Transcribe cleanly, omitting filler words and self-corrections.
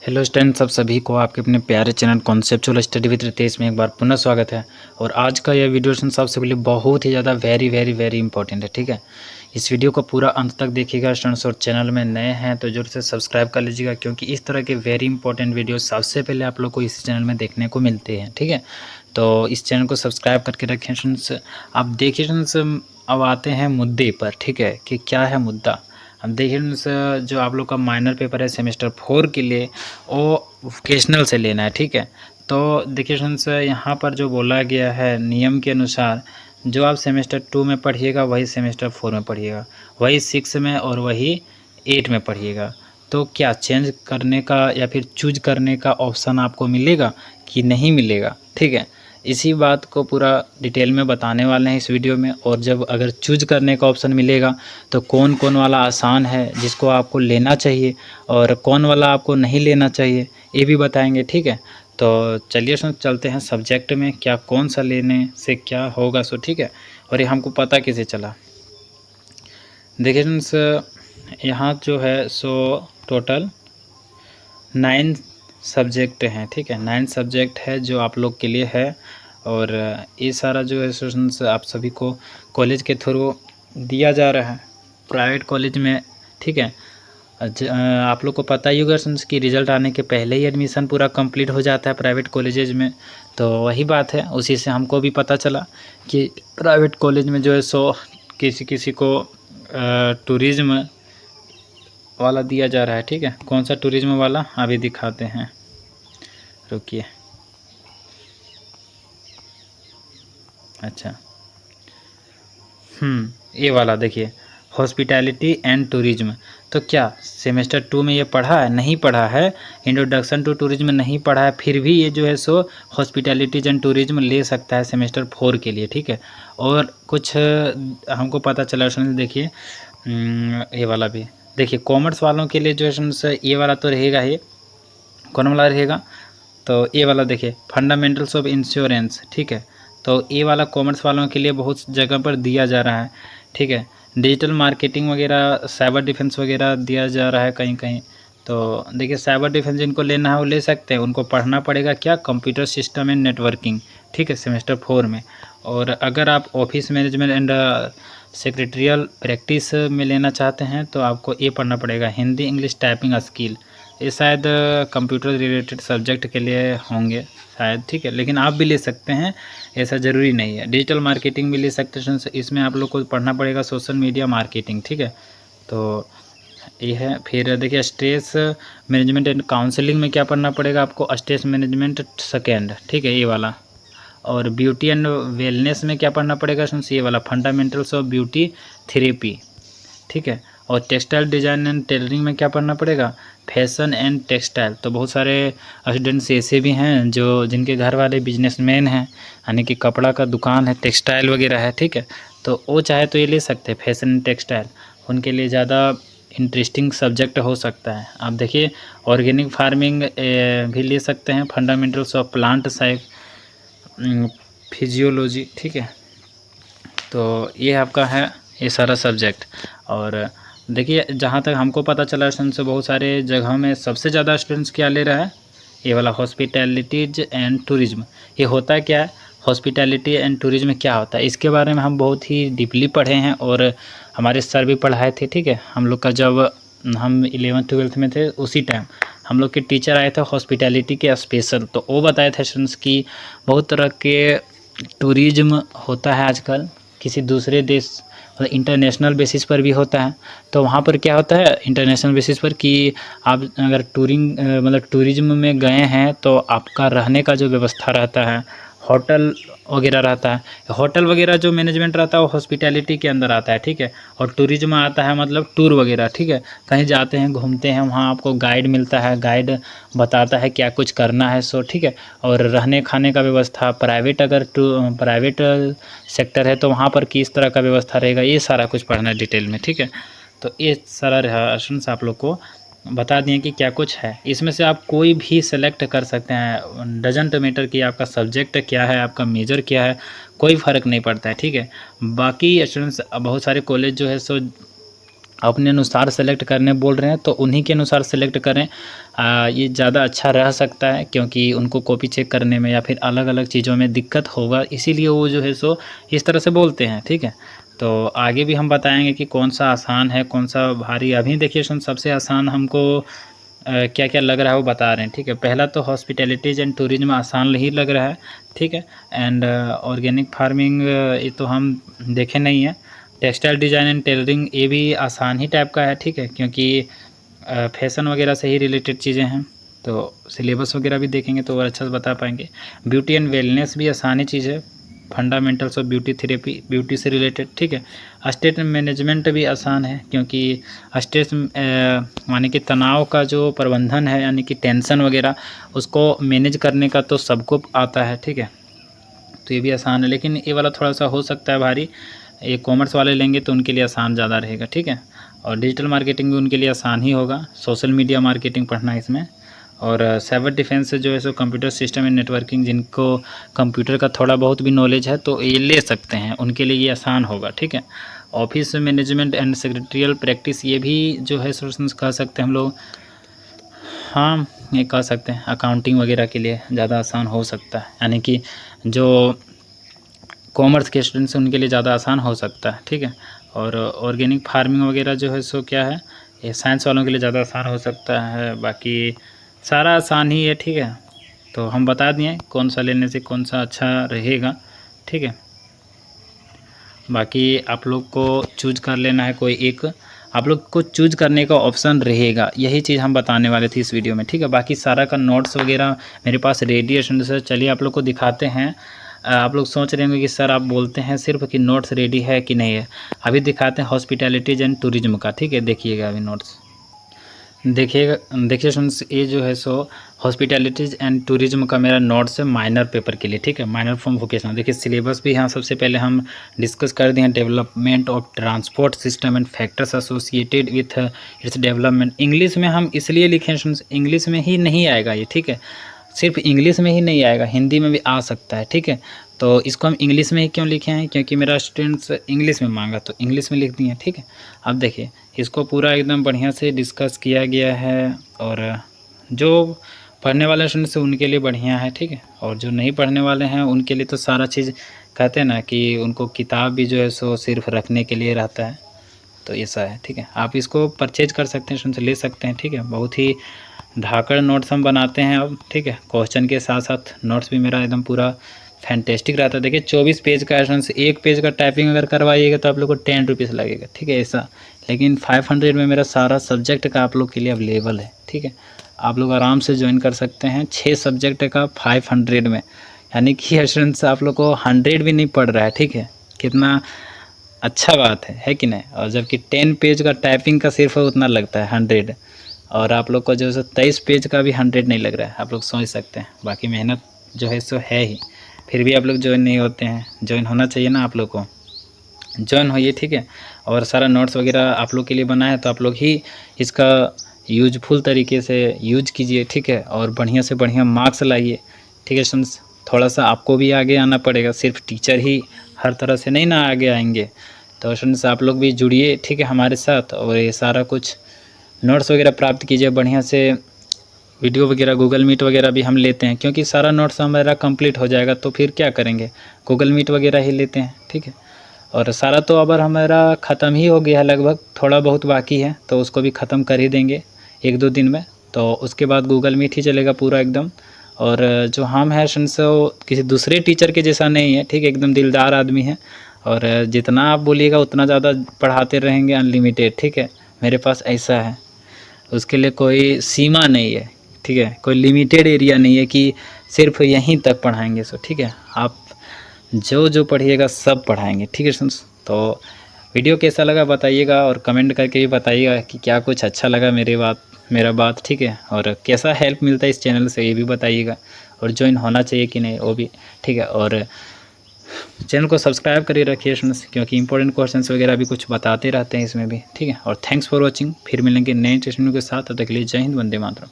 Hello students, सब सभी को आपके अपने प्यारे channel conceptual study with Ritesh में एक बार पुनः स्वागत है। और आज का यह वीडियो सबसे पहले बहुत ही ज़्यादा वेरी इंपॉर्टेंट है। ठीक है, इस वीडियो को पूरा अंत तक देखिएगा स्टूडेंट्स। और चैनल में नए हैं तो जरूर से सब्सक्राइब कर लीजिएगा, क्योंकि इस तरह के वेरी इंपॉर्टेंट वीडियो सबसे पहले आप लोग को इस चैनल में देखने को मिलते हैं। ठीक है, तो इस चैनल को सब्सक्राइब करके रखें स्टूडेंट्स। अब देखिए स्टूडेंट्स, अब आते हैं मुद्दे पर। ठीक है, कि क्या है मुद्दा। अब देखिए जो आप लोग का माइनर पेपर है सेमेस्टर 4 के लिए, वो वोकेशनल से लेना है। ठीक है, तो देखिए स्टूडेंट्स, यहाँ पर जो बोला गया है नियम के अनुसार, जो आप सेमेस्टर 2 में पढ़िएगा वही सेमेस्टर 4 में पढ़िएगा, वही 6 में और वही 8 में पढ़िएगा। तो क्या चेंज करने का या फिर चूज करने का ऑप्शन आपको मिलेगा कि नहीं मिलेगा? ठीक है, इसी बात को पूरा डिटेल में बताने वाले हैं इस वीडियो में। और जब अगर चूज करने का ऑप्शन मिलेगा तो कौन कौन वाला आसान है जिसको आपको लेना चाहिए और कौन वाला आपको नहीं लेना चाहिए, ये भी बताएंगे। ठीक है, तो चलिए चलते हैं सब्जेक्ट में, क्या कौन सा लेने से क्या होगा। सो ठीक है, और ये हमको पता कैसे चला। देखिए फ्रेंड्स, यहाँ जो है सो टोटल 9 सब्जेक्ट हैं। ठीक है, 9 सब्जेक्ट है जो आप लोग के लिए है। और ये सारा जो है स्टूडेंट्स आप सभी को कॉलेज के थ्रू दिया जा रहा है, प्राइवेट कॉलेज में। ठीक है, आप लोग को पता ही होगा स्टूडेंट्स कि रिज़ल्ट आने के पहले ही एडमिशन पूरा कंप्लीट हो जाता है प्राइवेट कॉलेजेज में। तो वही बात है, उसी से हमको भी पता चला कि प्राइवेट कॉलेज में जो है सो किसी किसी को टूरिज़्म वाला दिया जा रहा है। ठीक है, कौन सा टूरिज्म वाला अभी दिखाते हैं, रुकिए। अच्छा, ये वाला देखिए, हॉस्पिटैलिटी एंड टूरिज्म। तो क्या सेमेस्टर 2 में ये पढ़ा है? नहीं पढ़ा है। इंट्रोडक्शन टू टूरिज्म नहीं पढ़ा है, फिर भी ये जो है सो हॉस्पिटैलिटीज एंड टूरिज्म ले सकता है सेमेस्टर 4 के लिए। ठीक है, और कुछ हमको पता चला सुन, देखिए ये वाला भी देखिए, कॉमर्स वालों के लिए जो है ये वाला तो रहेगा ही। कौन वाला रहेगा? तो ये वाला देखिए, फंडामेंटल्स ऑफ इंश्योरेंस। ठीक है, तो ये वाला कॉमर्स वालों के लिए बहुत जगह पर दिया जा रहा है। ठीक है, डिजिटल मार्केटिंग वगैरह, साइबर डिफेंस वगैरह दिया जा रहा है कहीं कहीं। तो देखिए, साइबर डिफेंस जिनको लेना है वो ले सकते हैं, उनको पढ़ना पड़ेगा क्या, कंप्यूटर सिस्टम एंड नेटवर्किंग। ठीक है, सेमेस्टर 4 में। और अगर आप office management and secretarial practice में लेना चाहते हैं तो आपको ये पढ़ना पड़ेगा, हिंदी इंग्लिश टाइपिंग स्किल। ये शायद कंप्यूटर रिलेटेड सब्जेक्ट के लिए होंगे शायद। ठीक है, लेकिन आप भी ले सकते हैं, ऐसा ज़रूरी नहीं है। डिजिटल मार्केटिंग भी ले सकते हैं, इसमें आप लोग को पढ़ना पड़ेगा सोशल मीडिया मार्केटिंग। ठीक है, तो ये है। फिर देखिए, स्ट्रेस मैनेजमेंट एंड काउंसलिंग में क्या पढ़ना पड़ेगा आपको, स्ट्रेस मैनेजमेंट सेकेंड। ठीक है, ये वाला। और ब्यूटी एंड वेलनेस में क्या पढ़ना पड़ेगा, ये वाला, फंडामेंटल्स ऑफ ब्यूटी थेरेपी। ठीक है, और टेक्सटाइल डिज़ाइन एंड टेलरिंग में क्या पढ़ना पड़ेगा, फैशन एंड टेक्सटाइल। तो बहुत सारे स्टूडेंट्स ऐसे भी हैं जो जिनके घर वाले बिजनेसमैन हैं, यानी कि कपड़ा का दुकान है, टेक्सटाइल वगैरह है। ठीक है, तो वो चाहे तो ये ले सकते हैं, फैशन एंड टेक्सटाइल, उनके लिए ज़्यादा इंटरेस्टिंग सब्जेक्ट हो सकता है। आप देखिए, ऑर्गेनिक फार्मिंग भी ले सकते हैं, फंडामेंटल्स ऑफ प्लांट फिजियोलॉजी। ठीक है, तो ये आपका है ये सारा सब्जेक्ट। और देखिए, जहाँ तक हमको पता चला स्टूडेंट्स से बहुत सारे जगहों में सबसे ज़्यादा स्टूडेंट्स क्या ले रहा है, ये वाला हॉस्पिटैलिटीज एंड टूरिज्म। ये होता क्या है, हॉस्पिटैलिटी एंड टूरिज्म क्या होता है, इसके बारे में हम बहुत ही डीपली पढ़े हैं और हमारे सर भी पढ़ाए थे। ठीक है, हम लोग का जब हम 11th-12th में थे उसी टाइम हम लोग के टीचर आए थे हॉस्पिटैलिटी के स्पेशल, तो वो बताए थे स्टूडेंट्स की बहुत तरह के टूरिज्म होता है आजकल, किसी दूसरे देश इंटरनेशनल बेसिस पर भी होता है। तो वहाँ पर क्या होता है इंटरनेशनल बेसिस पर, कि आप अगर मतलब टूरिज्म में गए हैं तो आपका रहने का जो व्यवस्था रहता है, होटल वगैरह रहता है। होटल वगैरह जो मैनेजमेंट रहता है वो हॉस्पिटैलिटी के अंदर आता है। ठीक है, और टूरिज्म आता है मतलब टूर वगैरह। ठीक है, कहीं जाते हैं घूमते हैं, वहाँ आपको गाइड मिलता है, गाइड बताता है क्या कुछ करना है। सो ठीक है, और रहने खाने का व्यवस्था, प्राइवेट अगर प्राइवेट सेक्टर है तो वहाँ पर किस तरह का व्यवस्था रहेगा, ये सारा कुछ पढ़ना है डिटेल में। ठीक है, तो ये सारा रेफरेंस आप लोग को बता दिए कि क्या कुछ है। इसमें से आप कोई भी सेलेक्ट कर सकते हैं, डजंट मैटर कि आपका सब्जेक्ट क्या है, आपका मेजर क्या है, कोई फ़र्क नहीं पड़ता है। ठीक है, बाकी स्टूडेंट्स बहुत सारे कॉलेज जो है सो अपने अनुसार सेलेक्ट करने बोल रहे हैं तो उन्हीं के अनुसार सेलेक्ट करें। ये ज़्यादा अच्छा रह सकता है, क्योंकि उनको कॉपी चेक करने में या फिर अलग अलग चीज़ों में दिक्कत होगा, इसीलिए वो जो है सो इस तरह से बोलते हैं। ठीक है, तो आगे भी हम बताएंगे कि कौन सा आसान है कौन सा भारी। अभी देखिए सबसे आसान हमको क्या क्या लग रहा है वो बता रहे हैं। ठीक है, पहला तो हॉस्पिटैलिटीज़ एंड टूरिज्म आसान ही लग रहा है। ठीक है, एंड ऑर्गेनिक फार्मिंग ये तो हम देखे नहीं है। टेक्सटाइल डिज़ाइन एंड टेलरिंग ये भी आसान ही टाइप का है। ठीक है, क्योंकि फैशन वगैरह से ही रिलेटेड चीज़ें हैं, तो सिलेबस वगैरह भी देखेंगे तो और अच्छा से बता पाएंगे। ब्यूटी एंड वेलनेस भी आसानी चीज़ है, fundamentals of beauty therapy, beauty से रिलेटेड। ठीक है, स्ट्रेस मैनेजमेंट भी आसान है, क्योंकि स्ट्रेस माने कि तनाव का जो प्रबंधन है, यानी कि टेंशन वगैरह उसको मैनेज करने का तो सबको आता है। ठीक है, तो ये भी आसान है, लेकिन ये वाला थोड़ा सा हो सकता है भारी। ये कॉमर्स वाले लेंगे तो उनके लिए आसान ज़्यादा रहेगा। ठीक है, और डिजिटल मार्केटिंग भी उनके लिए आसान ही होगा, सोशल मीडिया मार्केटिंग पढ़ना है इसमें। और साइबर डिफेंस जो है so computer system and networking, जिनको कंप्यूटर का थोड़ा बहुत भी नॉलेज है तो ये ले सकते हैं, उनके लिए ये आसान होगा। ठीक है, office management and secretarial practice ये भी जो है सो कह सकते हैं हम लोग, हाँ ये कह सकते हैं अकाउंटिंग वगैरह के लिए ज़्यादा आसान हो सकता है, यानी कि जो कॉमर्स के स्टूडेंट्स हैं उनके लिए ज़्यादा आसान हो सकता है। ठीक है, और ऑर्गेनिक फार्मिंग वगैरह जो है सो क्या है, ये साइंस वालों के लिए ज़्यादा आसान हो सकता है, बाकी सारा आसान ही है। ठीक है, तो हम बता दिए कौन सा लेने से कौन सा अच्छा रहेगा। ठीक है, बाकी आप लोग को चूज कर लेना है कोई एक, आप लोग को चूज करने का ऑप्शन रहेगा, यही चीज़ हम बताने वाले थे इस वीडियो में। ठीक है, बाकी सारा का नोट्स वगैरह मेरे पास रेडी है सर। चलिए आप लोग को दिखाते हैं। आप लोग सोच रहे होंगे कि सर आप बोलते हैं सिर्फ कि नोट्स रेडी है कि नहीं है, अभी दिखाते हैं हॉस्पिटैलिटीज़ एंड टूरिज्म का। ठीक है, देखिएगा अभी नोट्स देखिएगा। देखिए स्टूडेंट्स, ये जो है सो हॉस्पिटैलिटीज़ एंड टूरिज्म का मेरा नोट्स है माइनर पेपर के लिए। ठीक है, माइनर फ्रॉम वोकेशनल। देखिए सिलेबस भी यहाँ सबसे पहले हम डिस्कस कर दिए हैं, development of transport system and factors associated with its development. English में हम इसलिए लिखे स्टूडेंट्स, इंग्लिश में ही नहीं आएगा ये। ठीक है, सिर्फ इंग्लिश में ही नहीं आएगा, हिंदी में भी आ सकता है। ठीक है, तो इसको हम इंग्लिश में ही क्यों लिखे हैं, क्योंकि मेरा स्टूडेंट्स इंग्लिश में मांगा तो इंग्लिश में लिख दिए। ठीक है, अब देखिए इसको पूरा एकदम बढ़िया से डिस्कस किया गया है, और जो पढ़ने वाले स्टूडेंट्स हैं उनके लिए बढ़िया है। ठीक है, और जो नहीं पढ़ने वाले हैं उनके लिए तो सारा चीज़ कहते हैं ना कि उनको किताब भी जो है सो सिर्फ रखने के लिए रहता है, तो ऐसा है। ठीक है, आप इसको परचेज कर सकते हैं स्टूडेंट्स, ले सकते हैं। ठीक है, बहुत ही धाकड़ नोट्स हम बनाते हैं अब। ठीक है, क्वेश्चन के साथ साथ नोट्स भी मेरा एकदम पूरा फैंटेस्टिक रहता है। देखिए 24 पेज का है, एक पेज का टाइपिंग अगर करवाइएगा तो आप लोग को 10 रुपीज़ लगेगा। ठीक है, ऐसा, लेकिन 500 में मेरा सारा सब्जेक्ट का आप लोग के लिए अवेलेबल है। ठीक है, आप लोग आराम से ज्वाइन कर सकते हैं 6 सब्जेक्ट का 500 में, यानी कि स्टूडेंट्स आप लोग को 100 भी नहीं पड़ रहा है। ठीक है, कितना अच्छा बात है कि नहीं। और जबकि 10 पेज का टाइपिंग का सिर्फ उतना लगता है 100, और आप लोग को जो है 23 पेज का भी 100 नहीं लग रहा है। आप लोग सोच सकते हैं, बाकी मेहनत जो है सो है ही, फिर भी आप लोग ज्वाइन नहीं होते हैं। ज्वाइन होना चाहिए ना, आप लोग को ज्वाइन होइए। ठीक है, और सारा नोट्स वगैरह आप लोग के लिए बना है, तो आप लोग ही इसका यूजफुल तरीके से यूज कीजिए। ठीक है, और बढ़िया से बढ़िया मार्क्स लाइए। ठीक है स्टूडेंट्स, थोड़ा सा आपको भी आगे आना पड़ेगा, सिर्फ टीचर ही हर तरह से नहीं ना आगे आएंगे, तो स्टूडेंट्स आप लोग भी जुड़िए। ठीक है, हमारे साथ, और ये सारा कुछ नोट्स वगैरह प्राप्त कीजिए बढ़िया से। वीडियो वगैरह गूगल मीट वगैरह भी हम लेते हैं, क्योंकि सारा नोट्स हमारा कंप्लीट हो जाएगा तो फिर क्या करेंगे, गूगल मीट वगैरह ही लेते हैं। ठीक है, और सारा तो अब हमारा ख़त्म ही हो गया है लगभग, थोड़ा बहुत बाकी है तो उसको भी ख़त्म कर ही देंगे 1-2 दिन में, तो उसके बाद गूगल मीट ही चलेगा पूरा एकदम। और जो हम हैं स्टूडेंट्स वो किसी दूसरे टीचर के जैसा नहीं है। ठीक है, एकदम दिलदार आदमी है, और जितना आप बोलिएगा उतना ज़्यादा पढ़ाते रहेंगे, अनलिमिटेड। ठीक है, मेरे पास ऐसा है, उसके लिए कोई सीमा नहीं है। ठीक है, कोई लिमिटेड एरिया नहीं है कि सिर्फ यहीं तक पढ़ाएंगे। सो ठीक है, आप जो पढ़िएगा सब पढ़ाएंगे। ठीक है स्टूडेंट्स, तो वीडियो कैसा लगा बताइएगा, और कमेंट करके भी बताइएगा कि क्या कुछ अच्छा लगा मेरा बात। ठीक है, और कैसा हेल्प मिलता है इस चैनल से ये भी बताइएगा, और ज्वाइन होना चाहिए कि नहीं वो भी। ठीक है, और चैनल को सब्सक्राइब करिए रखिए स्टूडेंट्स, क्योंकि इंपॉर्टेंट क्वेश्चंस वगैरह भी कुछ बताते रहते हैं इसमें भी। ठीक है, और थैंक्स फॉर वॉचिंग, फिर मिलेंगे नए इंटरेस्टिंग के साथ, तब तक के लिए जय हिंद, वंदे मातरम।